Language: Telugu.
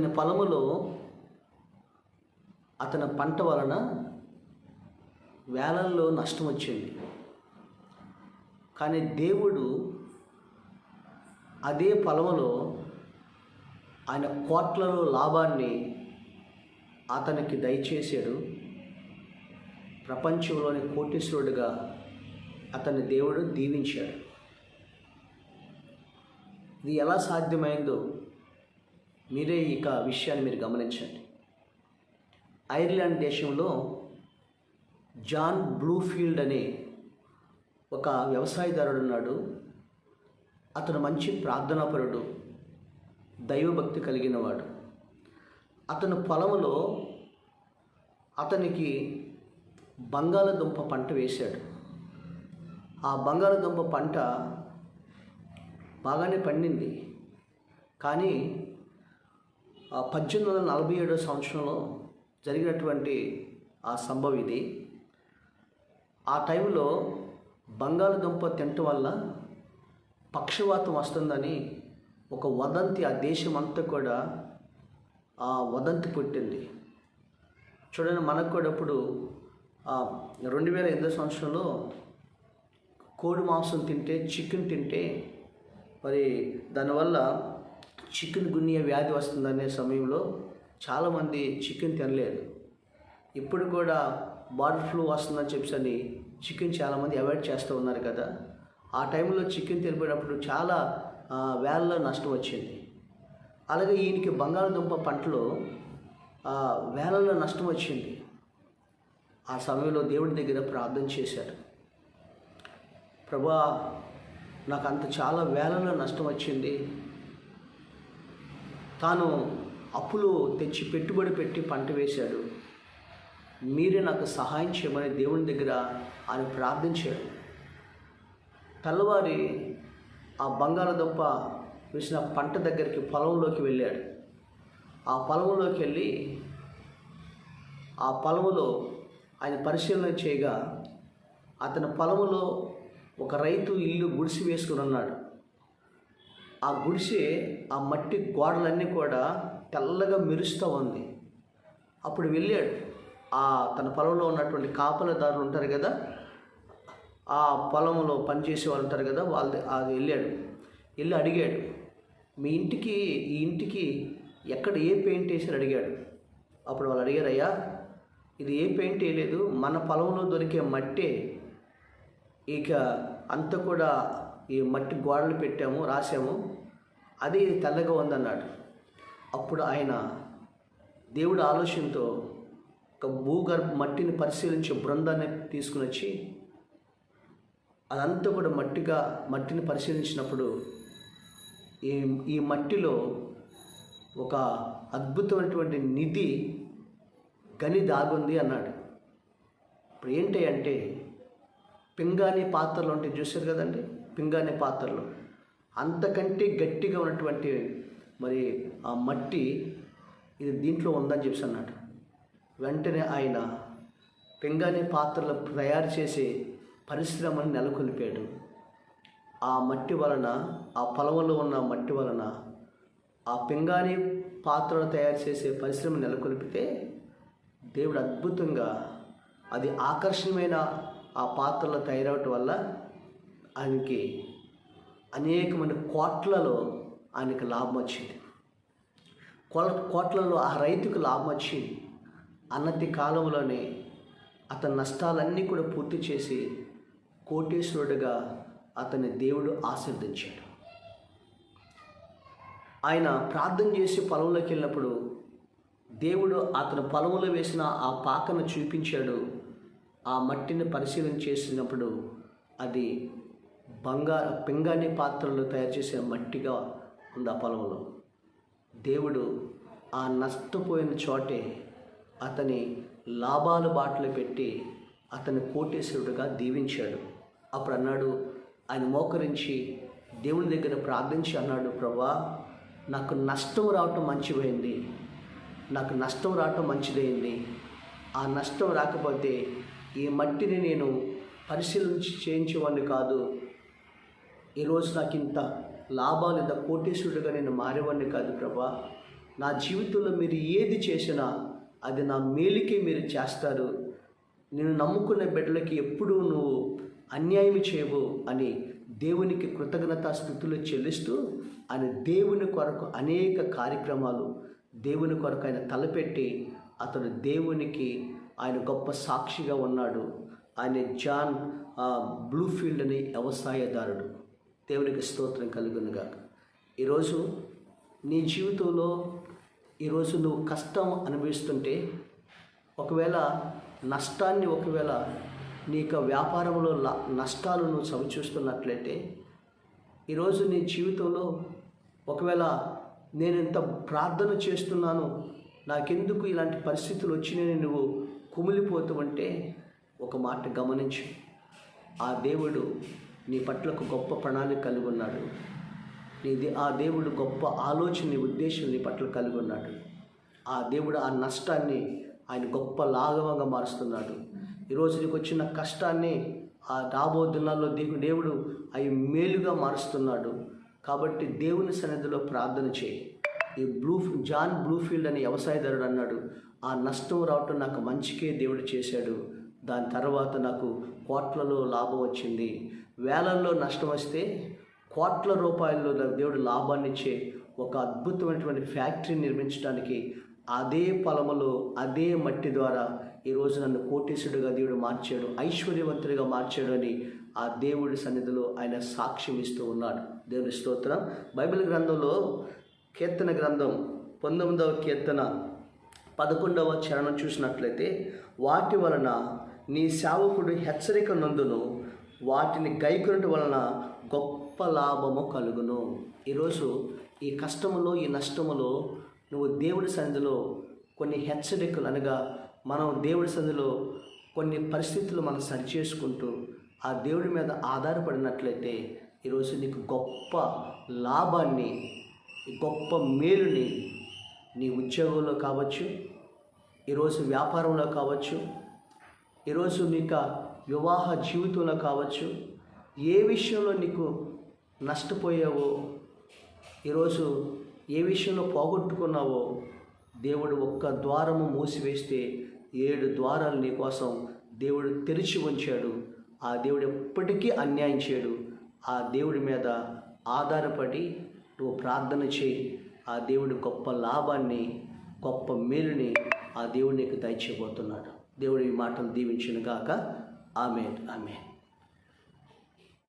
అతని పొలములో అతని పంట వలన వేలల్లో నష్టం వచ్చింది. కానీ దేవుడు అదే పొలములో ఆయన కోట్లలో లాభాన్ని అతనికి దయచేశాడు. ప్రపంచంలోని కోటీశ్వరుడిగా అతన్ని దేవుడు దీవించాడు. ఇది ఎలా సాధ్యమైందో మీరే ఇక విషయాన్ని మీరు గమనించండి. ఐర్లాండ్ దేశంలో జాన్ బ్లూఫీల్డ్ అనే ఒక వ్యవసాయదారుడు ఉన్నాడు. అతను మంచి ప్రార్థనాపరుడు, దైవభక్తి కలిగినవాడు. అతను పొలంలో అతనికి బంగాళదుంప పంట వేశాడు. ఆ బంగాళదుంప పంట బాగానే పండింది. కానీ 1847 సంవత్సరంలో జరిగినటువంటి ఆ సంభవం ఇది. ఆ టైంలో బంగాళదుంప తినటం వల్ల పక్షవాతం వస్తుందని ఒక వదంతి ఆ దేశం అంతా కూడా ఆ వదంతి పుట్టింది. చూడండి, మనకు కూడా ఇప్పుడు 2008 సంవత్సరంలో కోడి మాంసం తింటే, చికెన్ తింటే మరి దానివల్ల చికెన్ గున్యా వ్యాధి వస్తుందనే సమయంలో చాలామంది చికెన్ తినలేదు. ఇప్పుడు కూడా బర్డ్ ఫ్లూ వస్తుందని చెప్పి చికెన్ చాలామంది అవాయిడ్ చేస్తూ ఉన్నారు కదా. ఆ టైంలో చికెన్ తినిపోయినప్పుడు చాలా వేలలో నష్టం వచ్చింది. అలాగే ఈయనకి బంగాళదుంప పంటలో వేలలో నష్టం వచ్చింది. ఆ సమయంలో దేవుడి దగ్గర ప్రార్థన చేశాడు. ప్రభువా, నాకు అంత చాలా వేలలో నష్టం వచ్చింది. తాను అప్పులు తెచ్చి పెట్టుబడి పెట్టి పంట వేశాడు. మీరే నాకు సహాయం చేయమని దేవుని దగ్గర ఆయన ప్రార్థించాడు. తెల్లవారి ఆ బంగాళదుంప వేసిన పంట దగ్గరికి పొలంలోకి వెళ్ళాడు. ఆ పొలంలోకి వెళ్ళి ఆ పొలంలో ఆయన పరిశీలన చేయగా అతని పొలంలో ఒక రైతు ఇల్లు గుడిసె వేసుకుని ఉన్నాడు. ఆ గుడిసె ఆ మట్టి గోడలన్నీ కూడా తెల్లగా మెరుస్తూ ఉంది. అప్పుడు వెళ్ళాడు. తన పొలంలో ఉన్నటువంటి కాపలదారులు ఉంటారు కదా, ఆ పొలంలో పనిచేసే వాళ్ళు ఉంటారు కదా, అది వెళ్ళి అడిగాడు, మీ ఇంటికి ఈ ఇంటికి ఎక్కడ ఏ పెయింట్ వేసారు అడిగాడు. అప్పుడు వాళ్ళు అడిగారు, అయ్యా ఇది ఏ పెయింట్ వేయలేదు, మన పొలంలో దొరికే మట్టే, ఇక అంతా కూడా ఈ మట్టి గోడలు పెట్టాము, రాసాము, అది తెల్లగా ఉందన్నాడు. అప్పుడు ఆయన దేవుడి ఆలోచనతో ఒక భూగర్భ మట్టిని పరిశీలించే బృందాన్ని తీసుకుని వచ్చి అదంతా కూడా మట్టిని పరిశీలించినప్పుడు ఈ మట్టిలో ఒక అద్భుతమైనటువంటి నిధి గని దాగుంది అన్నాడు. ఇప్పుడు ఏంటి అంటే పింగాణి పాత్రలు ఉంటాయి, చూశారు కదండి, పింగాణి పాత్రలు అంతకంటే గట్టిగా ఉన్నటువంటి మరి ఆ మట్టి ఇది దీంట్లో ఉందని చెప్పి అన్నాడు. వెంటనే ఆయన పింగాణి పాత్రలు తయారు చేసే పరిశ్రమను నెలకొల్పాడు. ఆ మట్టి వలన, ఆ పొలంలో ఉన్న మట్టి వలన ఆ పింగాణి పాత్రలు తయారు చేసే పరిశ్రమ నెలకొల్పితే దేవుడు అద్భుతంగా అది ఆకర్షణమైన ఆ పాత్రలు తయారవటం వల్ల ఆయనకి అనేకమైన కోట్లలో ఆయనకి లాభం వచ్చింది. కోట్లలో ఆ రైతుకు లాభం వచ్చి అన్నతి కాలంలోనే అతని నష్టాలన్నీ కూడా పూర్తి చేసి కోటీశ్వరుడిగా అతన్ని దేవుడు ఆశీర్వదించాడు. ఆయన ప్రార్థన చేసి పొలంలోకి వెళ్ళినప్పుడు దేవుడు అతని పొలంలో వేసిన ఆ పాకను చూపించాడు. ఆ మట్టిని పరిశీలన చేసినప్పుడు అది పింగాణి పాత్రలు తయారు చేసే మట్టిగా ఉంది ఆ పొలంలో. దేవుడు ఆ నష్టపోయిన చోటే అతని లాభాల బాటలు పెట్టి అతని కోటీశ్వరుడిగా దీవించాడు. అప్పుడు అన్నాడు, ఆయన మోకరించి దేవుని దగ్గర ప్రార్థించి అన్నాడు, ప్రభువా, నాకు నష్టం రావటం మంచిదైంది, ఆ నష్టం రాకపోతే ఈ మట్టిని నేను పరిశీలించి చేయించేవాడిని కాదు, ఈరోజు నాకు ఇంత లాభాలు, ఇంత కోటీశ్వరుడిగా నేను మారేవాడిని కాదు ప్రభా. నా జీవితంలో మీరు ఏది చేసినా అది నా మేలుకే మీరు చేస్తారు, నేను నమ్ముకున్న బిడ్డలకి ఎప్పుడూ నువ్వు అన్యాయం చేయవు అని దేవునికి కృతజ్ఞతాస్తుతులు చెల్లిస్తూ ఆయన దేవుని కొరకు అనేక కార్యక్రమాలు దేవుని కొరకు ఆయన తలపెట్టి అతడు దేవునికి ఆయన గొప్ప సాక్షిగా ఉన్నాడు. ఆయన జాన్ బ్లూఫీల్డ్ అనే వ్యవసాయదారుడు. దేవునికి స్తోత్రం కలుగునుగా. ఈరోజు నీ జీవితంలో ఈరోజు నువ్వు కష్టం అనుభవిస్తుంటే, ఒకవేళ నష్టాన్ని, ఒకవేళ నీకు వ్యాపారంలో నష్టాలు నువ్వు చవిచూస్తున్నట్లయితే, ఈరోజు నీ జీవితంలో ఒకవేళ నేను ఇంత ప్రార్థన చేస్తున్నాను, నాకెందుకు ఇలాంటి పరిస్థితులు వచ్చినాయని నువ్వు కుమిలిపోతూ ఉంటే ఒక మాట గమనించు. ఆ దేవుడు నీ పట్ల ఒక గొప్ప ప్రణాళిక కలిగి ఉన్నాడు. ఆ దేవుడు గొప్ప ఆలోచన, ఉద్దేశం నీ పట్ల కలిగి ఉన్నాడు. ఆ దేవుడు ఆ నష్టాన్ని ఆయన గొప్ప లాఘవంగా మారుస్తున్నాడు. ఈరోజు నీకు వచ్చిన కష్టాన్ని ఆ రాబో దినాల్లో దేవుడు అవి మేలుగా మారుస్తున్నాడు. కాబట్టి దేవుని సన్నిధిలో ప్రార్థన చేయి. ఈ జాన్ బ్లూఫీల్డ్ అనే వ్యవసాయదారుడు అన్నాడు, ఆ నష్టం రావటం నాకు మంచికే దేవుడు చేశాడు, దాని తర్వాత నాకు కోట్లలో లాభం వచ్చింది. వేలల్లో నష్టం వస్తే కోట్ల రూపాయల్లో దేవుడు లాభాన్ని ఇచ్చే ఒక అద్భుతమైనటువంటి ఫ్యాక్టరీ నిర్మించడానికి అదే పొలములో అదే మట్టి ద్వారా ఈరోజు నన్ను కోటీశ్వరుడిగా దేవుడు మార్చాడు, ఐశ్వర్యవంతుడిగా మార్చాడు అని ఆ దేవుడి సన్నిధిలో ఆయన సాక్ష్యం ఇస్తూ ఉన్నాడు. దేవుని స్తోత్రం. బైబిల్ గ్రంథంలో కీర్తన గ్రంథం 19వ కీర్తన 11వ చరణం చూసినట్లయితే, వాటి వలన నీ సేవకుడు హెచ్చరిక నందును, వాటిని గైకొనుట వలన గొప్ప లాభము కలుగును. ఈరోజు ఈ కష్టములో, ఈ నష్టములో నువ్వు దేవుడి సన్నిధిలో కొన్ని హెచ్చరికలు, అనగా మనం దేవుడి సన్నిధిలో కొన్ని పరిస్థితులు మనం సరిచేసుకుంటూ ఆ దేవుడి మీద ఆధారపడినట్లయితే ఈరోజు నీకు గొప్ప లాభాన్ని, గొప్ప మేలుని నీ ఉద్యోగంలో కావచ్చు, ఈరోజు వ్యాపారంలో కావచ్చు, ఈరోజు నీకు వివాహ జీవితంలో కావచ్చు, ఏ విషయంలో నీకు నష్టపోయావో, ఈరోజు ఏ విషయంలో పోగొట్టుకున్నావో, దేవుడు ఒక్క ద్వారము మూసివేస్తే 7 ద్వారాలు నీ కోసం దేవుడు తెరిచి ఉంచాడు. ఆ దేవుడు ఎప్పటికీ అన్యాయం చేయడు. ఆ దేవుడి మీద ఆధారపడి నువ్వు ప్రార్థన చేయి. ఆ దేవుడు గొప్ప లాభాన్ని, గొప్ప మేలుని ఆ దేవుడు నీకు దయచేయబోతున్నాడు. దేవుడు ఈ మాటలు దీవించును గాక. ఆమేన్, ఆమేన్.